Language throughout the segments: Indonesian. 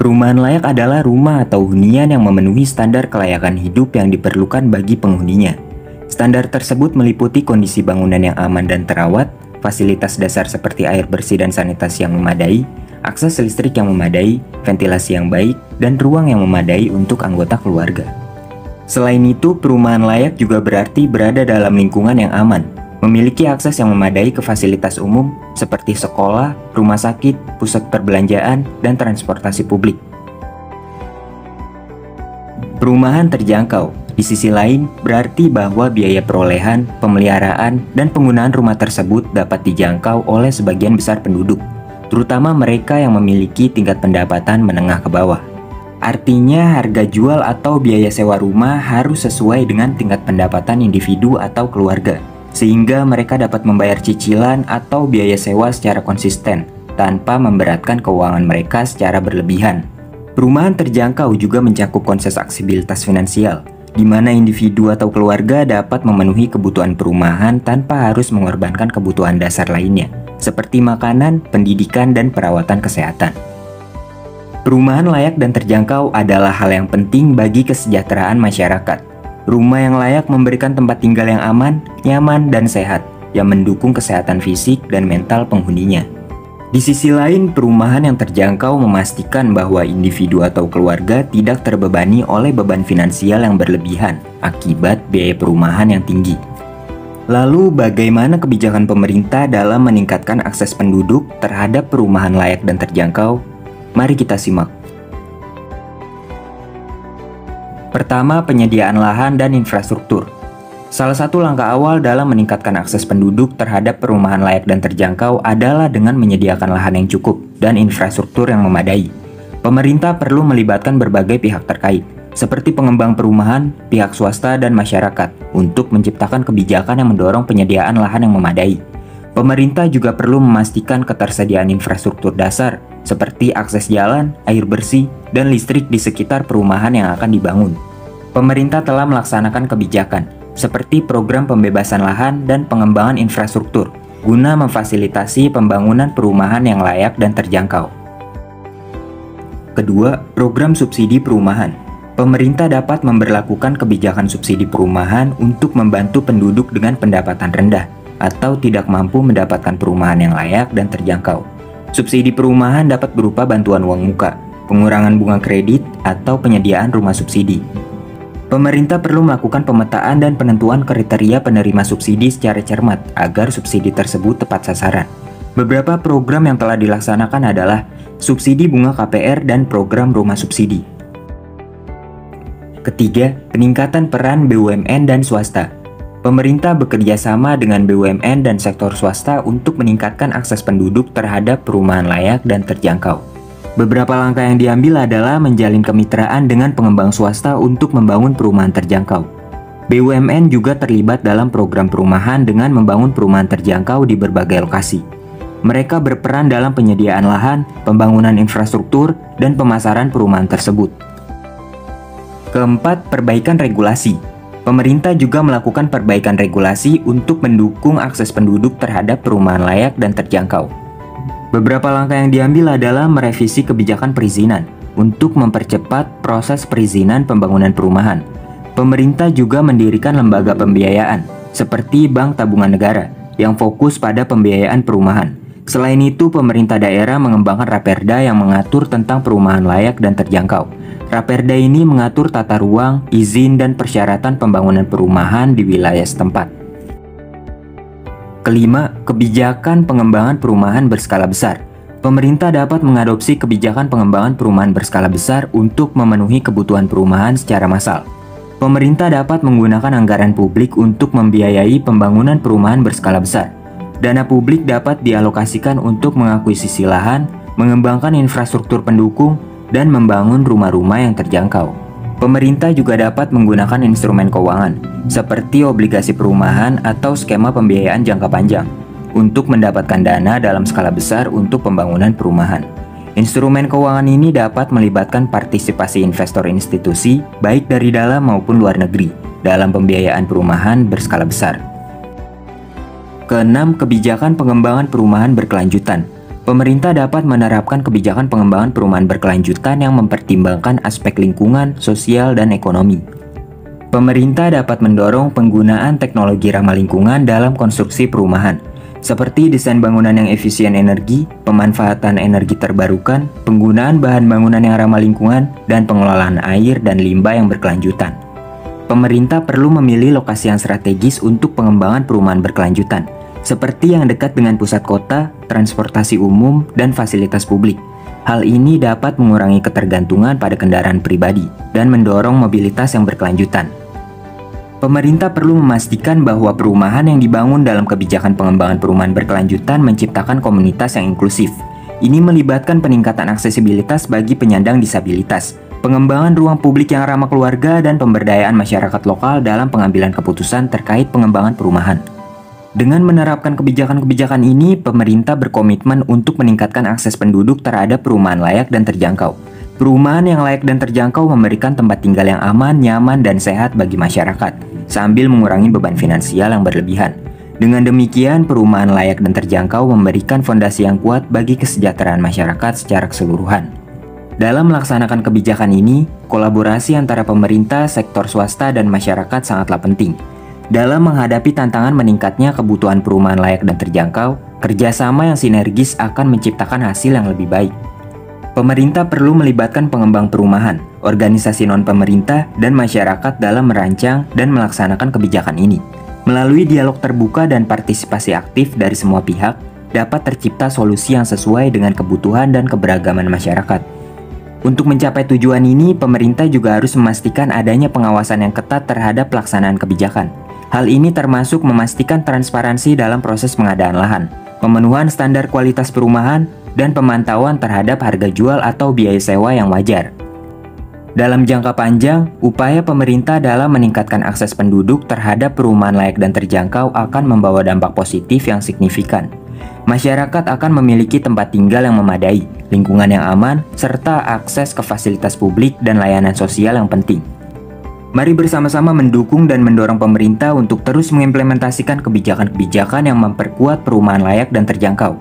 Perumahan layak adalah rumah atau hunian yang memenuhi standar kelayakan hidup yang diperlukan bagi penghuninya. Standar tersebut meliputi kondisi bangunan yang aman dan terawat, fasilitas dasar seperti air bersih dan sanitasi yang memadai, akses listrik yang memadai, ventilasi yang baik, dan ruang yang memadai untuk anggota keluarga. Selain itu, perumahan layak juga berarti berada dalam lingkungan yang aman, memiliki akses yang memadai ke fasilitas umum seperti sekolah, rumah sakit, pusat perbelanjaan, dan transportasi publik. Perumahan terjangkau, di sisi lain, berarti bahwa biaya perolehan, pemeliharaan, dan penggunaan rumah tersebut dapat dijangkau oleh sebagian besar penduduk, terutama mereka yang memiliki tingkat pendapatan menengah ke bawah. Artinya, harga jual atau biaya sewa rumah harus sesuai dengan tingkat pendapatan individu atau keluarga, sehingga mereka dapat membayar cicilan atau biaya sewa secara konsisten, tanpa memberatkan keuangan mereka secara berlebihan. Perumahan terjangkau juga mencakup konsep aksesibilitas finansial, di mana individu atau keluarga dapat memenuhi kebutuhan perumahan tanpa harus mengorbankan kebutuhan dasar lainnya, seperti makanan, pendidikan, dan perawatan kesehatan. Perumahan layak dan terjangkau adalah hal yang penting bagi kesejahteraan masyarakat. Rumah yang layak memberikan tempat tinggal yang aman, nyaman, dan sehat, yang mendukung kesehatan fisik dan mental penghuninya. Di sisi lain, perumahan yang terjangkau memastikan bahwa individu atau keluarga tidak terbebani oleh beban finansial yang berlebihan akibat biaya perumahan yang tinggi. Lalu, bagaimana kebijakan pemerintah dalam meningkatkan akses penduduk terhadap perumahan layak dan terjangkau? Mari kita simak. Pertama, penyediaan lahan dan infrastruktur. Salah satu langkah awal dalam meningkatkan akses penduduk terhadap perumahan layak dan terjangkau adalah dengan menyediakan lahan yang cukup dan infrastruktur yang memadai. Pemerintah perlu melibatkan berbagai pihak terkait, seperti pengembang perumahan, pihak swasta, dan masyarakat, untuk menciptakan kebijakan yang mendorong penyediaan lahan yang memadai. Pemerintah juga perlu memastikan ketersediaan infrastruktur dasar, seperti akses jalan, air bersih, dan listrik di sekitar perumahan yang akan dibangun. Pemerintah telah melaksanakan kebijakan, seperti program pembebasan lahan dan pengembangan infrastruktur, guna memfasilitasi pembangunan perumahan yang layak dan terjangkau. Kedua, program subsidi perumahan. Pemerintah dapat memberlakukan kebijakan subsidi perumahan untuk membantu penduduk dengan pendapatan rendah atau tidak mampu mendapatkan perumahan yang layak dan terjangkau. Subsidi perumahan dapat berupa bantuan uang muka, pengurangan bunga kredit, atau penyediaan rumah subsidi. Pemerintah perlu melakukan pemetaan dan penentuan kriteria penerima subsidi secara cermat agar subsidi tersebut tepat sasaran. Beberapa program yang telah dilaksanakan adalah subsidi bunga KPR dan program rumah subsidi. Ketiga, peningkatan peran BUMN dan swasta. Pemerintah bekerja sama dengan BUMN dan sektor swasta untuk meningkatkan akses penduduk terhadap perumahan layak dan terjangkau. Beberapa langkah yang diambil adalah menjalin kemitraan dengan pengembang swasta untuk membangun perumahan terjangkau. BUMN juga terlibat dalam program perumahan dengan membangun perumahan terjangkau di berbagai lokasi. Mereka berperan dalam penyediaan lahan, pembangunan infrastruktur, dan pemasaran perumahan tersebut. Keempat, perbaikan regulasi. Pemerintah juga melakukan perbaikan regulasi untuk mendukung akses penduduk terhadap perumahan layak dan terjangkau. Beberapa langkah yang diambil adalah merevisi kebijakan perizinan untuk mempercepat proses perizinan pembangunan perumahan. Pemerintah juga mendirikan lembaga pembiayaan seperti Bank Tabungan Negara yang fokus pada pembiayaan perumahan. Selain itu, pemerintah daerah mengembangkan Raperda yang mengatur tentang perumahan layak dan terjangkau. Raperda ini mengatur tata ruang, izin, dan persyaratan pembangunan perumahan di wilayah setempat. Kelima, kebijakan pengembangan perumahan berskala besar. Pemerintah dapat mengadopsi kebijakan pengembangan perumahan berskala besar untuk memenuhi kebutuhan perumahan secara massal. Pemerintah dapat menggunakan anggaran publik untuk membiayai pembangunan perumahan berskala besar. Dana publik dapat dialokasikan untuk mengakuisisi lahan, mengembangkan infrastruktur pendukung, dan membangun rumah-rumah yang terjangkau. Pemerintah juga dapat menggunakan instrumen keuangan, seperti obligasi perumahan atau skema pembiayaan jangka panjang, untuk mendapatkan dana dalam skala besar untuk pembangunan perumahan. Instrumen keuangan ini dapat melibatkan partisipasi investor institusi, baik dari dalam maupun luar negeri, dalam pembiayaan perumahan berskala besar. Keenam, kebijakan pengembangan perumahan berkelanjutan. pemerintah dapat menerapkan kebijakan pengembangan perumahan berkelanjutan yang mempertimbangkan aspek lingkungan, sosial, dan ekonomi. Pemerintah dapat mendorong penggunaan teknologi ramah lingkungan dalam konstruksi perumahan, seperti desain bangunan yang efisien energi, pemanfaatan energi terbarukan, penggunaan bahan bangunan yang ramah lingkungan, dan pengelolaan air dan limbah yang berkelanjutan. Pemerintah perlu memilih lokasi yang strategis untuk pengembangan perumahan berkelanjutan, seperti yang dekat dengan pusat kota, transportasi umum, dan fasilitas publik. Hal ini dapat mengurangi ketergantungan pada kendaraan pribadi dan mendorong mobilitas yang berkelanjutan. Pemerintah perlu memastikan bahwa perumahan yang dibangun dalam kebijakan pengembangan perumahan berkelanjutan menciptakan komunitas yang inklusif. Ini melibatkan peningkatan aksesibilitas bagi penyandang disabilitas, pengembangan ruang publik yang ramah keluarga, dan pemberdayaan masyarakat lokal dalam pengambilan keputusan terkait pengembangan perumahan. Dengan menerapkan kebijakan-kebijakan ini, pemerintah berkomitmen untuk meningkatkan akses penduduk terhadap perumahan layak dan terjangkau. Perumahan yang layak dan terjangkau memberikan tempat tinggal yang aman, nyaman, dan sehat bagi masyarakat, sambil mengurangi beban finansial yang berlebihan. Dengan demikian, perumahan layak dan terjangkau memberikan fondasi yang kuat bagi kesejahteraan masyarakat secara keseluruhan. Dalam melaksanakan kebijakan ini, kolaborasi antara pemerintah, sektor swasta, dan masyarakat sangatlah penting. Dalam menghadapi tantangan meningkatnya kebutuhan perumahan layak dan terjangkau, kerjasama yang sinergis akan menciptakan hasil yang lebih baik. Pemerintah perlu melibatkan pengembang perumahan, organisasi non-pemerintah, dan masyarakat dalam merancang dan melaksanakan kebijakan ini. Melalui dialog terbuka dan partisipasi aktif dari semua pihak, dapat tercipta solusi yang sesuai dengan kebutuhan dan keberagaman masyarakat. Untuk mencapai tujuan ini, pemerintah juga harus memastikan adanya pengawasan yang ketat terhadap pelaksanaan kebijakan. Hal ini termasuk memastikan transparansi dalam proses pengadaan lahan, pemenuhan standar kualitas perumahan, dan pemantauan terhadap harga jual atau biaya sewa yang wajar. Dalam jangka panjang, upaya pemerintah dalam meningkatkan akses penduduk terhadap perumahan layak dan terjangkau akan membawa dampak positif yang signifikan. Masyarakat akan memiliki tempat tinggal yang memadai, lingkungan yang aman, serta akses ke fasilitas publik dan layanan sosial yang penting. Mari bersama-sama mendukung dan mendorong pemerintah untuk terus mengimplementasikan kebijakan-kebijakan yang memperkuat perumahan layak dan terjangkau.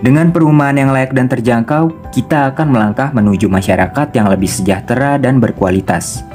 Dengan perumahan yang layak dan terjangkau, kita akan melangkah menuju masyarakat yang lebih sejahtera dan berkualitas.